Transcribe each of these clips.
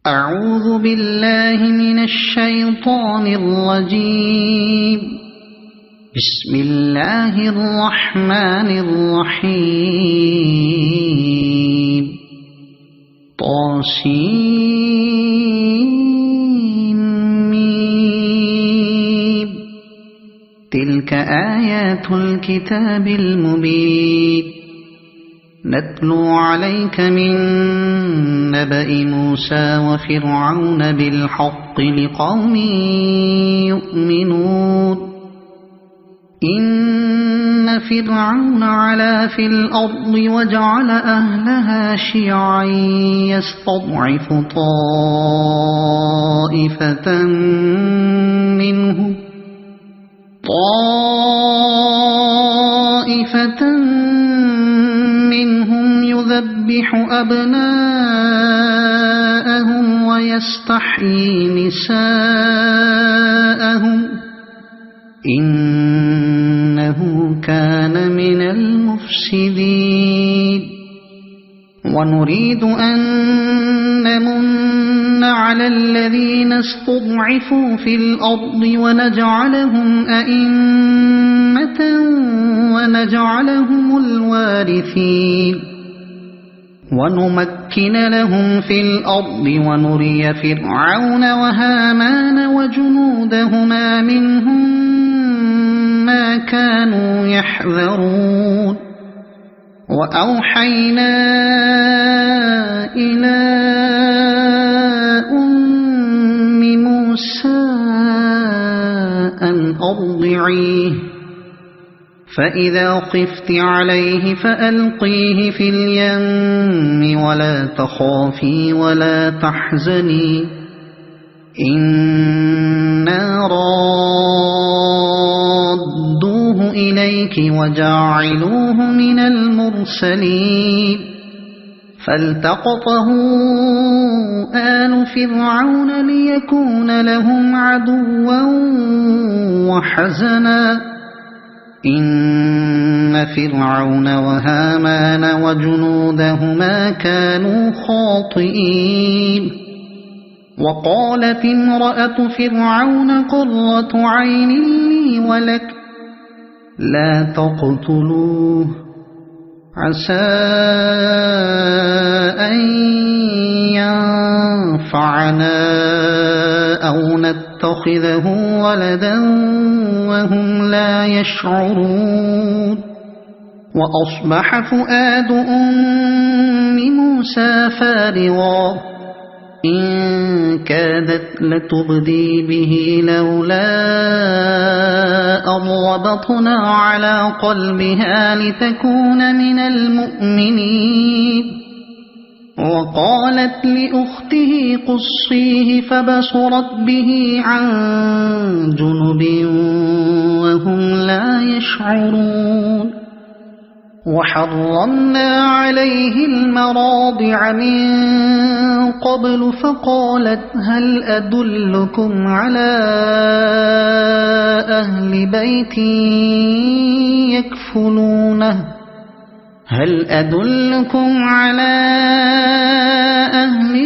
أعوذ بالله من الشيطان الرجيم. بسم الله الرحمن الرحيم. طاسيم. تلك آيات الكتاب المبين. نتلو عليك من نبأ موسى وفرعون بالحق لقوم يؤمنون. إن فرعون علا في الأرض وجعل أهلها شيعا يستضعف طائفة منهم يذبح أبناءهم ويستحيي نساءهم إنه كان من المفسدين. ونريد أن نمن على الذين استضعفوا في الأرض ونجعلهم أئمة ونجعلهم الوارثين ونمكن لهم في الأرض ونري فرعون وهامان وجنودهما منهم ما كانوا يحذرون. وأوحينا إلى أم موسى أن أرضعيه فإذا خفت عليه فألقيه في اليم ولا تخافي ولا تحزني إنا رادوه إليك وجاعلوه من المرسلين. فالتقطه آل فرعون ليكون لهم عدوا وحزنا إن فرعون وهامان وجنودهما كانوا خاطئين. وقالت امرأة فرعون قرة عين لي ولك لا تقتلوه عسى أن ينفعنا أو نتخذه ولدا وهم لا يشعرون. وأصبح فؤاد أم موسى فارغا إن كادت لتبدي به لولا أن ربطنا على قلبها لتكون من المؤمنين. وقالت لأخته قصيه فبصرت به عن جنب وهم لا يشعرون. وحرمنا عليه المراضع من قبل فقالت هل أدلكم على أهل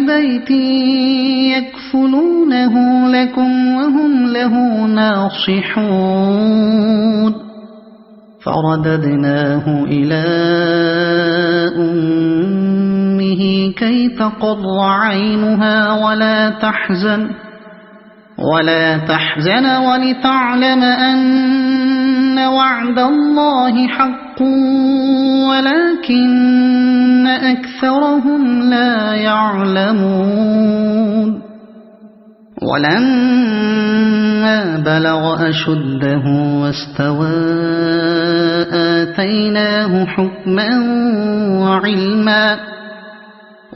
بيت يكفلونه لكم وهم له ناصحون. فرددناه إلى أمه كي تقر عينها ولا تحزن ولتعلم أن وعد الله حق ولكن أكثرهم لا يعلمون. ولما بلغ أشده واستوى آتيناه حكما وعلما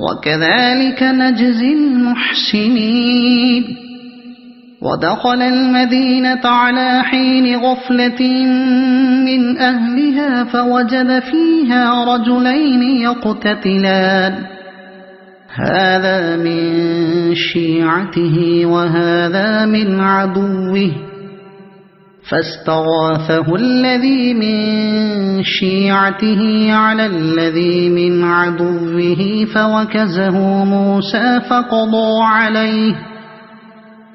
وكذلك نجزي المحسنين. ودخل المدينة على حين غفلة من أهلها فوجد فيها رجلين يقتتلان هذا من شيعته وهذا من عدوه فاستغاثه الذي من شيعته على الذي من عدوه فوكزه موسى فقضى عليه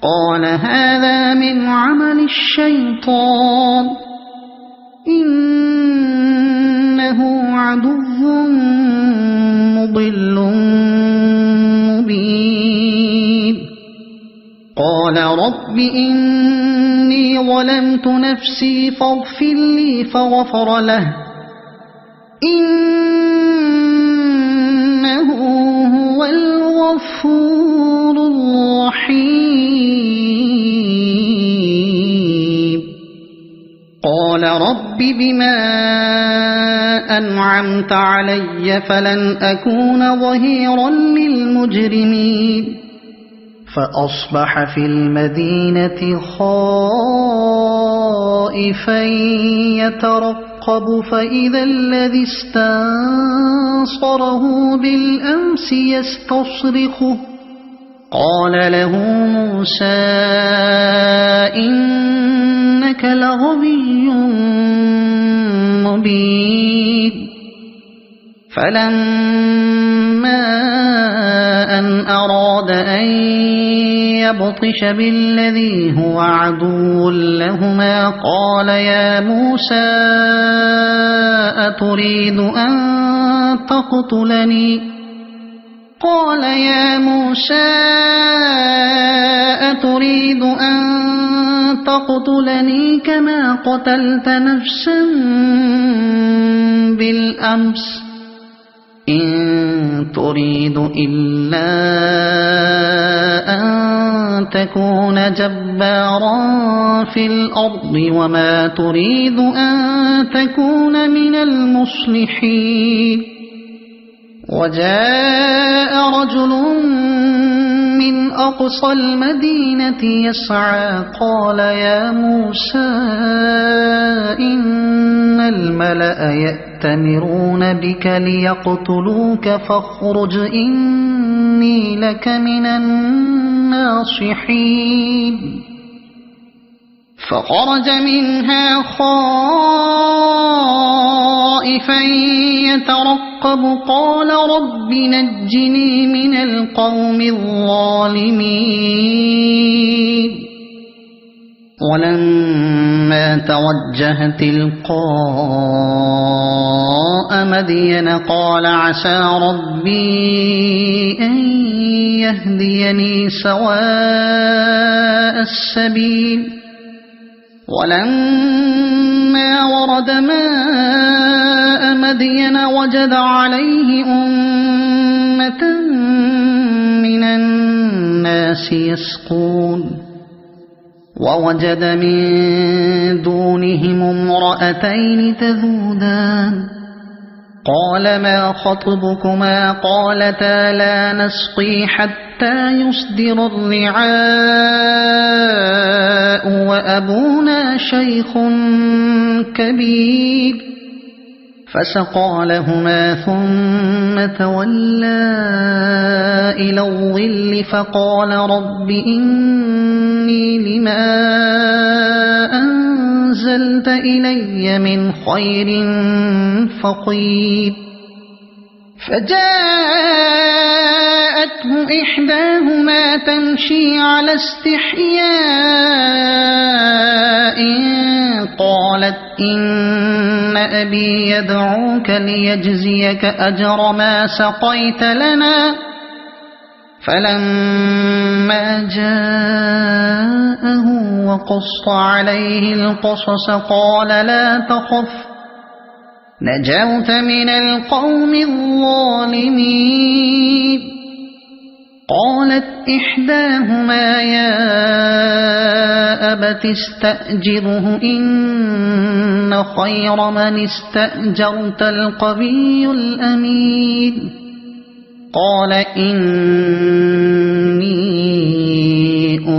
قال هذا من عمل الشيطان إنه عدو مضل مبين قال رب إني ظلمت نفسي فاغفر لي فغفر له إنه هو الغفور الرحيم قال رب بما أنعمت علي فلن أكون ظهيرا للمجرمين فأصبح في المدينة خائفا يترقب فإذا الذي استنصره بالأمس يستصرخه قال له موسى إنك لغوي مبين فلما أن أراد أن يبطش بالذي هو عدو لهما قال يا موسى أتريد أن تقتلني كما قتلت نفسا بالأمس إن تريد إلا أن تكون جبارا في الأرض وما تريد أن تكون من المصلحين وجاء رجل من أقصى المدينة يسعى قال يا موسى إن الملأ يأتمرون بك ليقتلوك فاخرج إني لك من الناصحين فخرج منها خائفا يترقب قال رب نجني من القوم الظالمين ولما توجه تلقاء مدين قال عسى ربي أن يهديني سواء السبيل ولما ورد ماء مدين وجد عليه أمة من الناس يسقون ووجد من دونهم امرأتين تذودان قال ما خطبكما قالتا لا نسقي حتى يصدر الرعاء وأبونا شيخ كبير فسقى لهما ثم تولى إلى الظل فقال رب إني لما أنزلت إلي من خير فقير فجاءته إحداهما تمشي على استحياء قالت إن أبي يدعوك ليجزيك أجر ما سقيت لنا فلما جاءه وقص عليه القصص قال لا تخف نجوت من القوم الظالمين قالت إحداهما يا أبت استأجره إن خير من استأجرت القوي الأمين قال إني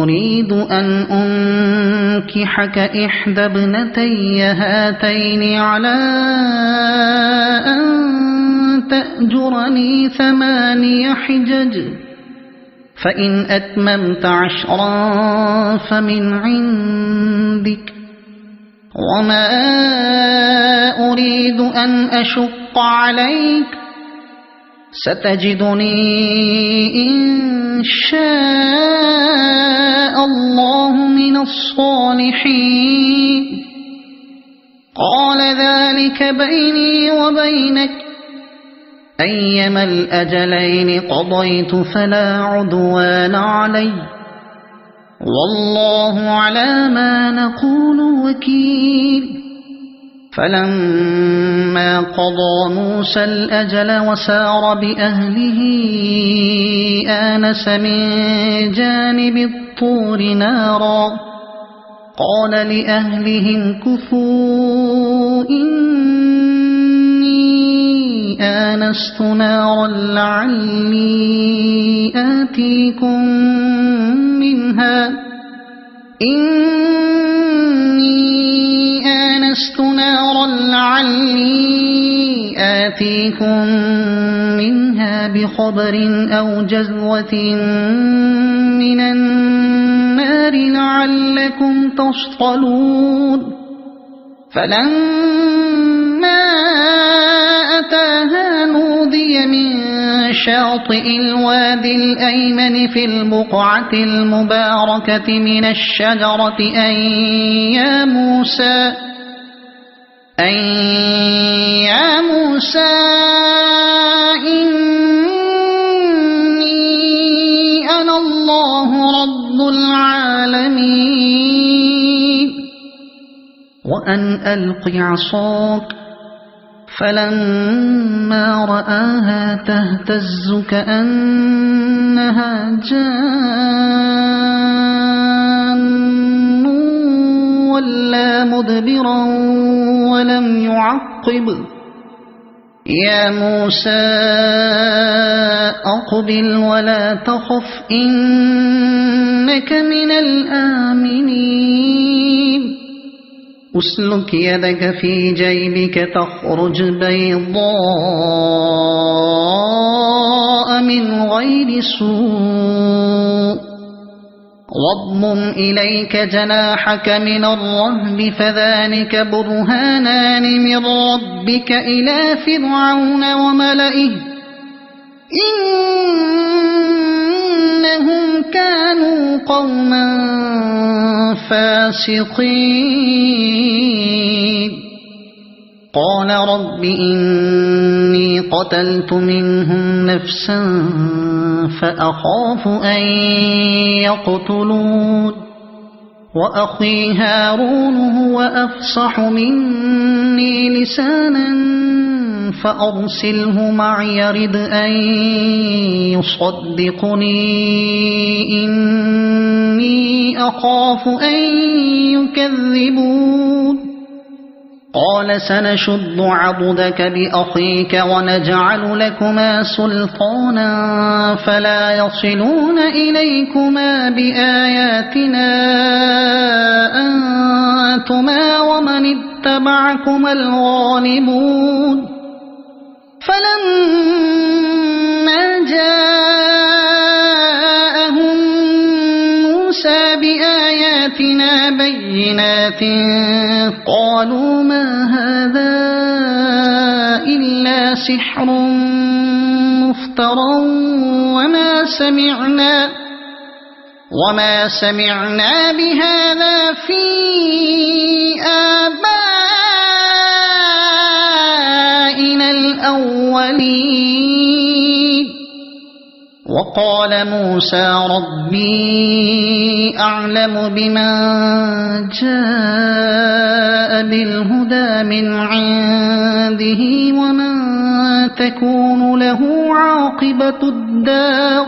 أريد أن أنكحك إحدى ابنتي هاتين على أن تأجرني 8 حجج فإن أتممت 10 فمن عندك وما أريد أن أشق عليك ستجدني إن شاء الله من الصالحين قال ذلك بيني وبينك أيما الأجلين قضيت فلا عدوان علي والله على ما نقول وكيل فلما قضى موسى الأجل وسار بأهله آنس من جانب الطور نارا قال لأهلهم كثوا إني آنست نارا لعلي آتيكم منها بخبر أو جذوة من النار لعلكم تصطلون فلما أتاها نودي من شاطئ الوادي الأيمن في البقعة المباركة من الشجرة أن يا موسى إني أنا الله رب العالمين وأن ألق عصاك فلما رآها تهتز كأنها جان ولا مدبرا ولم يعقب يا موسى أقبل ولا تخف إنك من الآمنين أسلك يدك في جيبك تخرج بيضاء من غير سوء واضمم إليك جناحك من الرهب فذلك برهانان من ربك إلى فرعون وملئه إنهم كانوا قوما فاسقين قال رب إني قتلت منهم نفسا فأخاف أن يقتلون وأخي هارون هو أفصح مني لسانا فأرسله معي يرد أن يصدقني إني أخاف أن يكذبون قال سنشد عضدك بأخيك ونجعل لكما سلطانا فلا يصلون إليكما بآياتنا أنتما ومن اتبعكما الغالبون فلما جاءهم موسى بآياتنا بينات قالوا ما هذا إلا سحر مفترى وما سمعنا بهذا في آبائنا الأولين وقال موسى ربي أعلم بمن جاء بالهدى من عنده ومن تكون له عاقبة الدار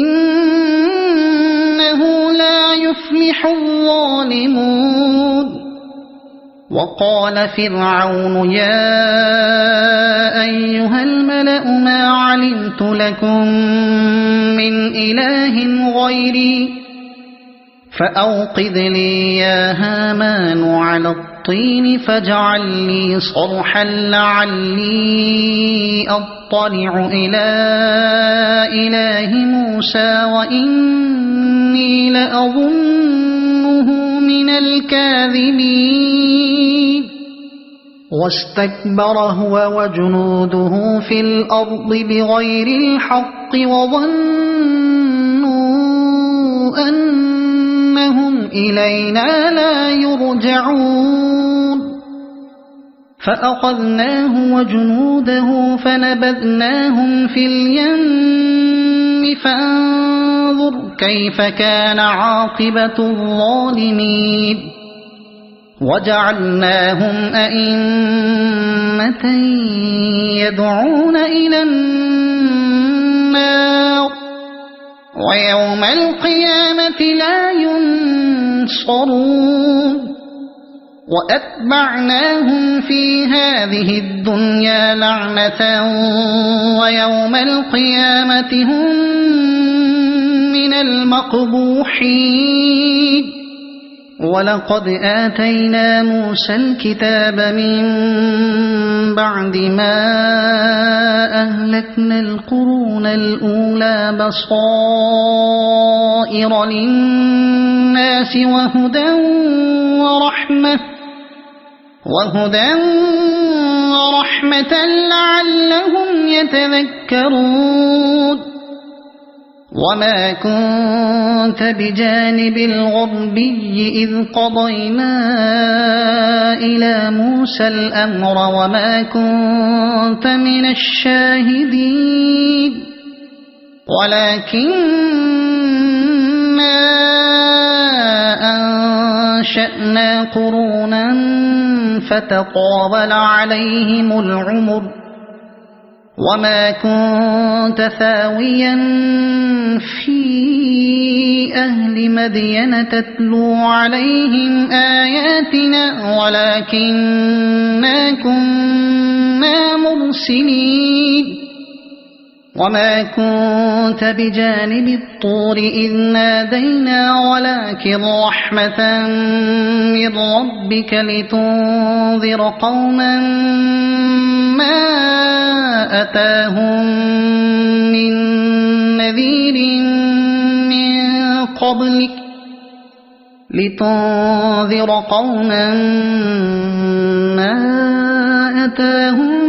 إنه لا يفلح الظالمون وقال فرعون يا أيها الملأ ما علمت لكم من إله غيري فأوقذ لي يا هامان على الطين فاجعل لي صرحا لعلي أطلع إلى إله موسى وإني لأظنه من الكاذبين واستكبر هو وجنوده في الأرض بغير الحق وظنوا أنهم إلينا لا يرجعون فأخذناه وجنوده فنبذناهم في اليم فانظر كيف كان عاقبة الظالمين وجعلناهم أئمة يدعون إلى النار ويوم القيامة لا ينصرون وأتبعناهم في هذه الدنيا لعنة ويوم القيامة هم من المقبوحين ولقد آتينا موسى الكتاب من بعد ما أهلكنا القرون الأولى بصائر للناس وهدى ورحمة لعلهم يتذكرون وما كنت بجانب الغربي إذ قضينا إلى موسى الأمر وما كنت من الشاهدين ولكننا أنشأنا قرونا فتطاول عليهم العمر وما كنت ثاويا في أهل مدين تتلو عليهم آياتنا ولكننا كنا مرسلين وما كنت بجانب الطور إذ نادينا ولكن رحمة من ربك لتنذر قوما ما أتاهم من نذير من قبلك لتنذر قوما ما أتاهم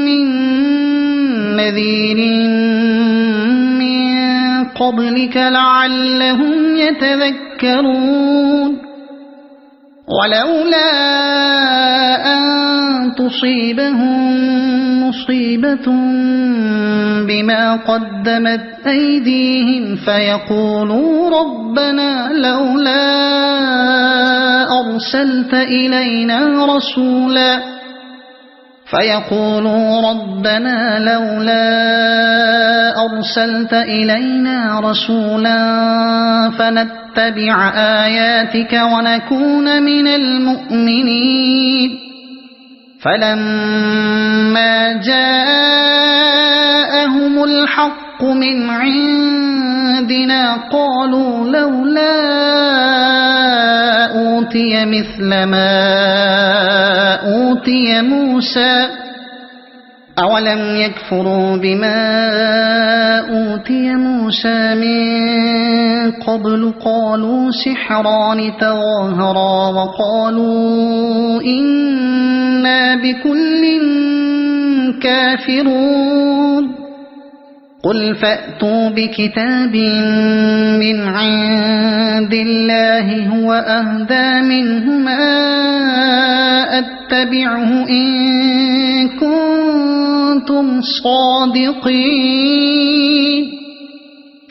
من نذير من قبلك لعلهم يتذكرون ولولا أن تصيبهم مصيبة بما قدمت أيديهم فيقولوا ربنا لولا أرسلت إلينا رسولا فنتبع آياتك ونكون من المؤمنين فلما جاءهم الحق من عندنا قالوا لولا أوتي مثل ما أوتي موسى أولم يكفروا بما أوتي موسى من قبل قالوا سحران تظاهرا وقالوا إنا بكل كافرون قل فأتوا بكتاب من عند الله هو أهدى منهما أتبعه إن كنتم صادقين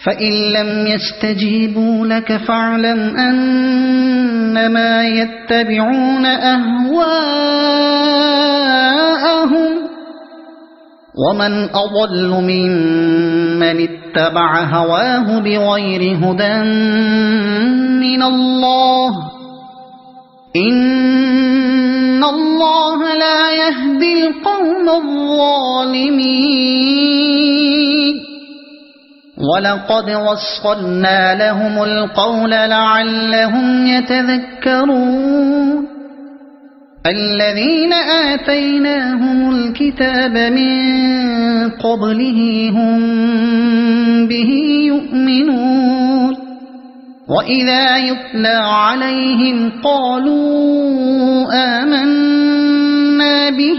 فإن لم يستجيبوا لك فاعلم أنما يتبعون أهواءهم ومن أضل ممن اتبع هواه بغير هدى من الله إن الله لا يهدي القوم الظالمين ولقد وصلنا لهم القول لعلهم يتذكرون الذين آتيناهم الكتاب من قبله هم به يؤمنون وإذا يتلى عليهم قالوا آمنا به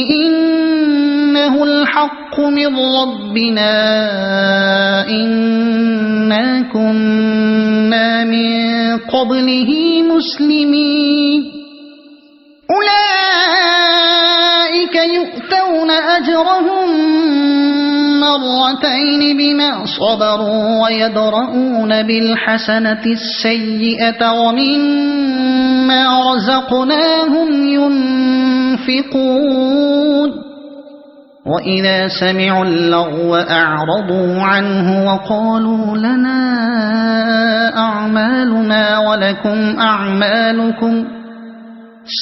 إنه الحق من ربنا إنا كنا من قبله مسلمين أولئك يؤتون أجرهم مرتين بما صبروا ويدرؤون بالحسنة السيئة ومما رزقناهم ينفقون وإذا سمعوا اللغو أعرضوا عنه وقالوا لنا أعمالنا ولكم أعمالكم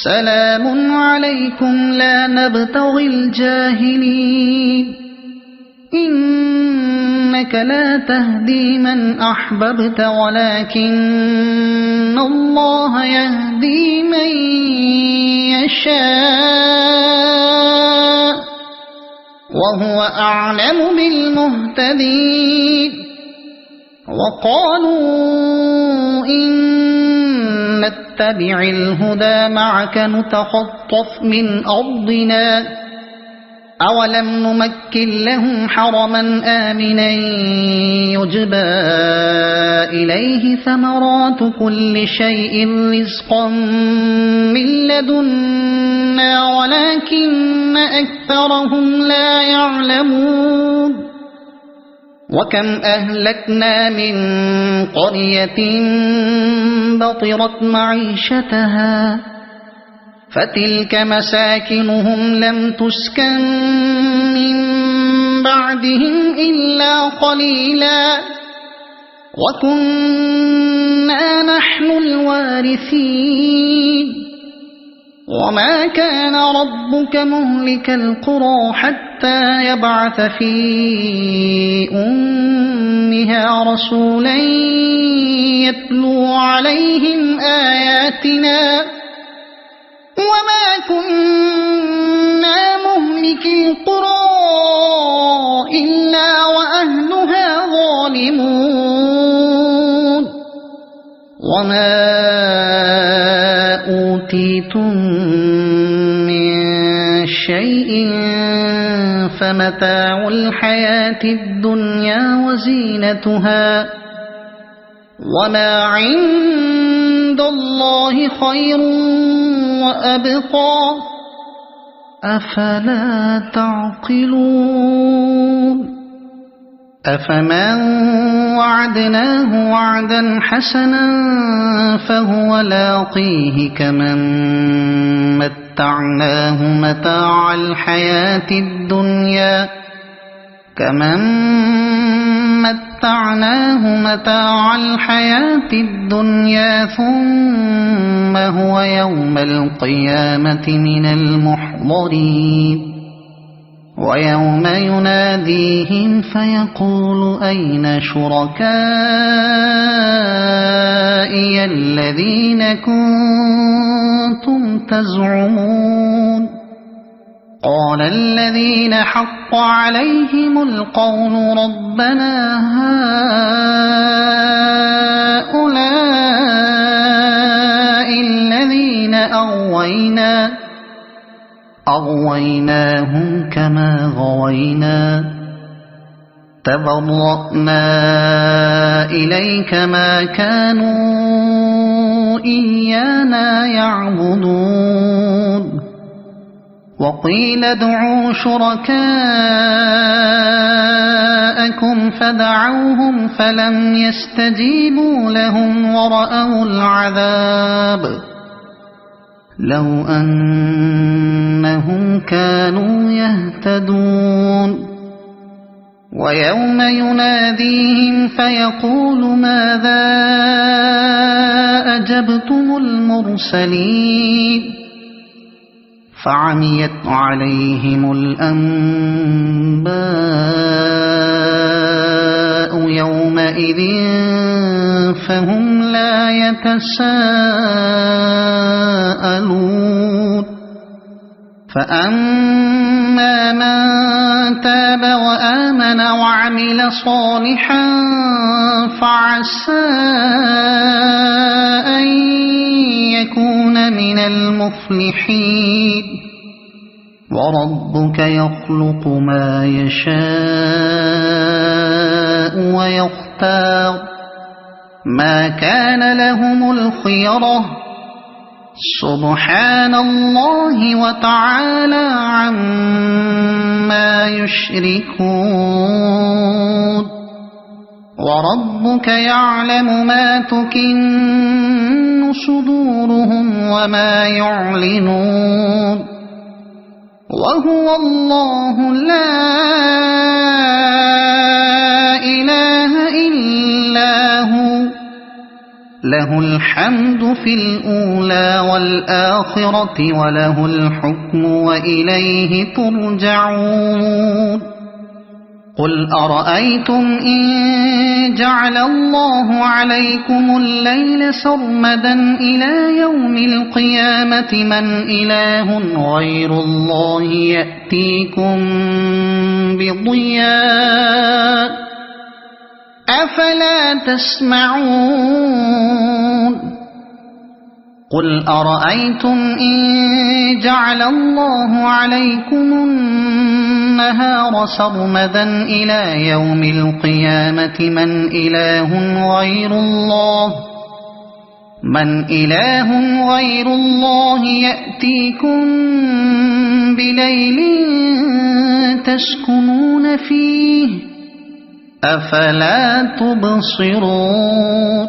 سلام عليكم لا نبتغي الجاهلين إنك لا تهدي من أحببت ولكن الله يهدي من يشاء وهو أعلم بالمهتدين وقالوا إن نتبع الهدى معك نتخطف من أرضنا أولم نمكن لهم حرما آمنا يجبى إليه ثمرات كل شيء رزقا من لدنا ولكن أكثرهم لا يعلمون وكم أهلكنا من قرية بطرت معيشتها فتلك مساكنهم لم تسكن من بعدهم إلا قليلا وكنا نحن الوارثين وما كان ربك مهلك القرى حتى يبعث في أمها رسولا يتلو عليهم آياتنا وما كنا مهلك القرى إلا وأهلها ظالمون وما أوتيتم من شيء فمتاع الحياة الدنيا وزينتها وما عند الله خير وأبقى أفلا تعقلون أفمن وعدناه وعدا حسنا فهو لاقيه كمن متعناه متاع الحياة الدنيا ثم هو يوم القيامة من المحضرين ويوم يناديهم فيقول أين شركائي الذين كنتم تزعمون قال الذين حق عليهم القول ربنا هؤلاء الذين أغويناهم كما غوينا تبرأنا إليك ما كانوا إيانا يعبدون وقيل ادعوا شركاءكم فدعوهم فلم يستجيبوا لهم ورأوا العذاب لو أنهم كانوا يهتدون ويوم يناديهم فيقول ماذا أجبتم المرسلين فعميت عليهم الأنباء يومئذ فهم لا يتساءلون فأما من تاب وآمن وعمل صالحا فعسى أن يكون من المفلحين وربك يخلق ما يشاء ويختار ما كان لهم الخيرة سبحان الله وتعالى عما يشركون وربك يعلم ما تكن صدورهم وما يعلنون وهو الله لا إله إلا هو له الحمد في الأولى والآخرة وله الحكم وإليه ترجعون قل أرأيتم إن جعل الله عليكم الليل سرمدا إلى يوم القيامة من إله غير الله يأتيكم بضياء أفلا تسمعون قل أرأيتم إن جعل الله عليكم النهار سرمدا إلى يوم القيامة من إله غير الله يأتيكم بليل تسكنون فيه أفلا تبصرون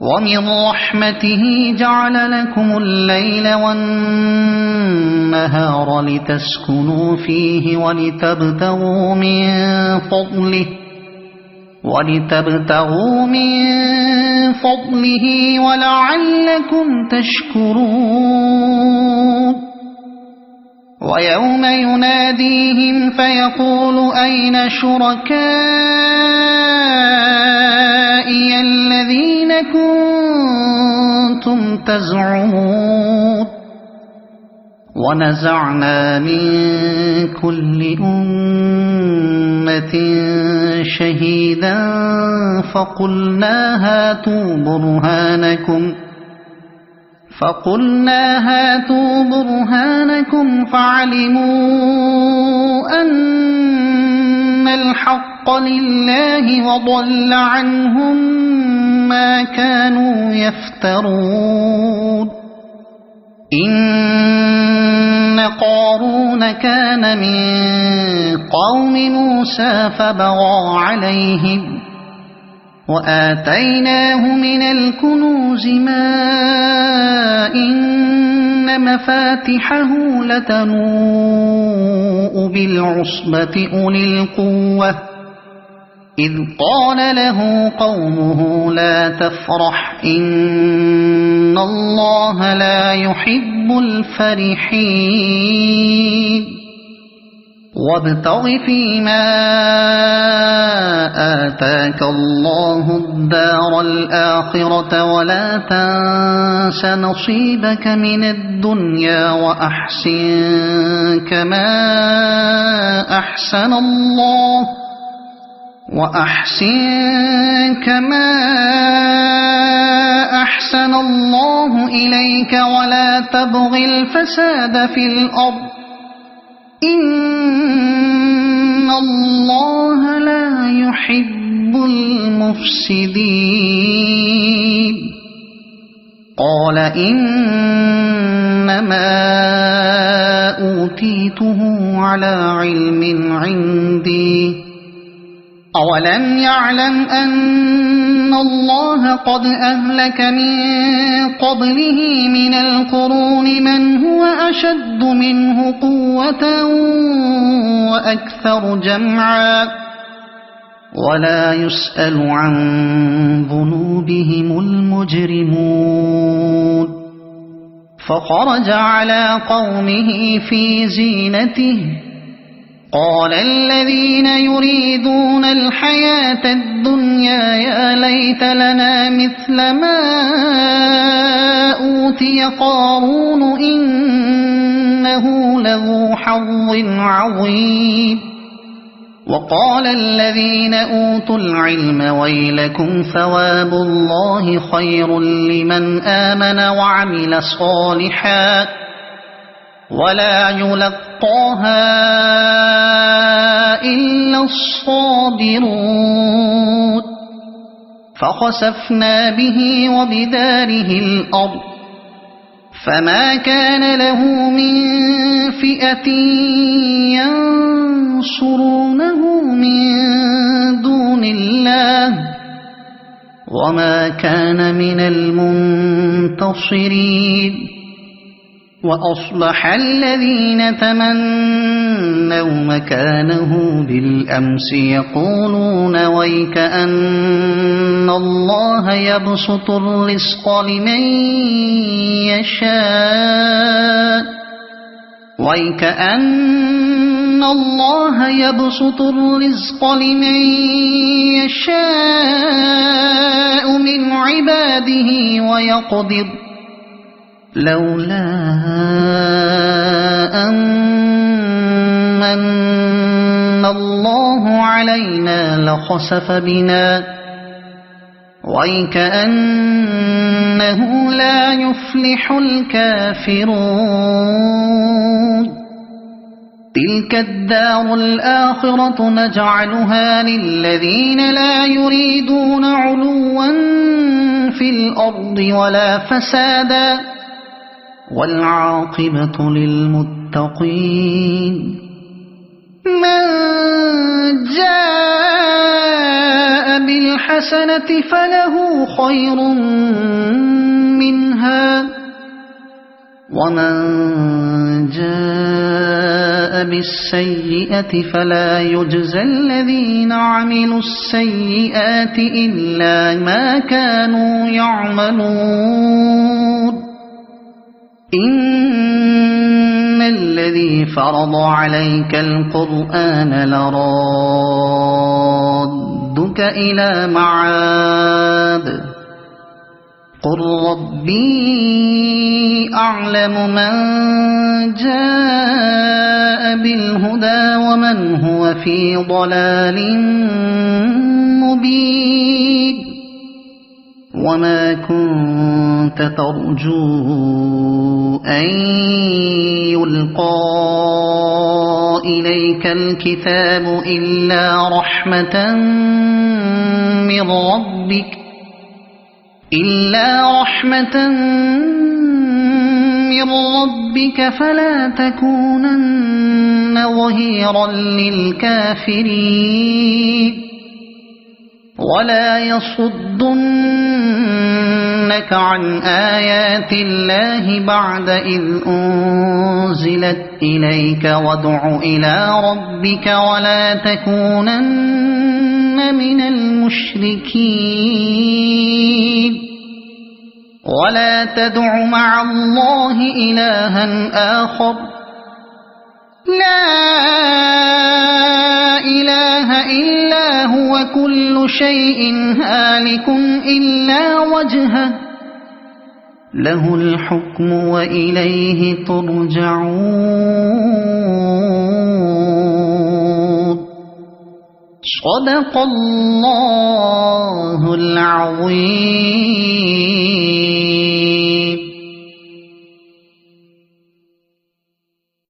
ومن رحمته جعل لكم الليل والنهار لتسكنوا فيه ولتبتغوا من فضله ولعلكم تشكرون ويوم يناديهم فيقول أين شركائي الذين كنتم تزعمون ونزعنا من كل أمة شهيدا فقلنا هاتوا برهانكم فعلموا أن الحق لله وضل عنهم ما كانوا يفترون إن قارون كان من قوم موسى فبغى عليهم وآتيناه من الكنوز ما إن مفاتحه لتنوء بالعصبة أولي القوة إذ قال له قومه لا تفرح إن الله لا يحب الفرحين وابتغ فيما آتاك الله الدار الآخرة ولا تنس نصيبك من الدنيا وأحسن كما أحسن الله إليك ولا تبغ الفساد في الأرض إن الله لا يحب المفسدين قال إنما أوتيته على علم عندي أولم يعلم أن الله قد أهلك من قبله من القرون من هو أشد منه قوة وأكثر جمعا ولا يسأل عن ذنوبهم المجرمون فخرج على قومه في زينته قال الذين يريدون الحياة الدنيا يا ليت لنا مثل ما أوتي قارون إنه لذو حظ عظيم وقال الذين أوتوا العلم ويلكم ثواب الله خير لمن آمن وعمل صالحا ولا يلقاها إلا الصابرون فخسفنا به وبداره الأرض فما كان له من فئة ينصرونه من دون الله وما كان من المنتصرين وأصبح الذين تمنوا مكانه بالأمس يقولون ويكأن الله يبسط الرزق لمن يشاء ويكأن الله يبسط الرزق لمن يشاء من عباده ويقدر لولا أن الله علينا لخسف بنا ويكأنه لا يفلح الكافرون تلك الدار الآخرة نجعلها للذين لا يريدون علوا في الأرض ولا فسادا والعاقبة للمتقين من جاء بالحسنة فله خير منها ومن جاء بالسيئة فلا يجزى الذين عملوا السيئات إلا ما كانوا يعملون إن الذي فرض عليك القرآن لرادك إلى معاد قل ربي أعلم من جاء بالهدى ومن هو في ضلال مبين وما كنت ترجو أن يلقى إليك الكتاب إلا رحمة من ربك فلا تكونن ظهيرا للكافرين ولا يصدنك عن آيات الله بعد إذ أنزلت إليك وادع إلى ربك ولا تكونن من المشركين ولا تدع مع الله إلها آخر لا إله إلا هو كل شيء هالك إلا وجهه له الحكم وإليه ترجعون صدق الله العظيم.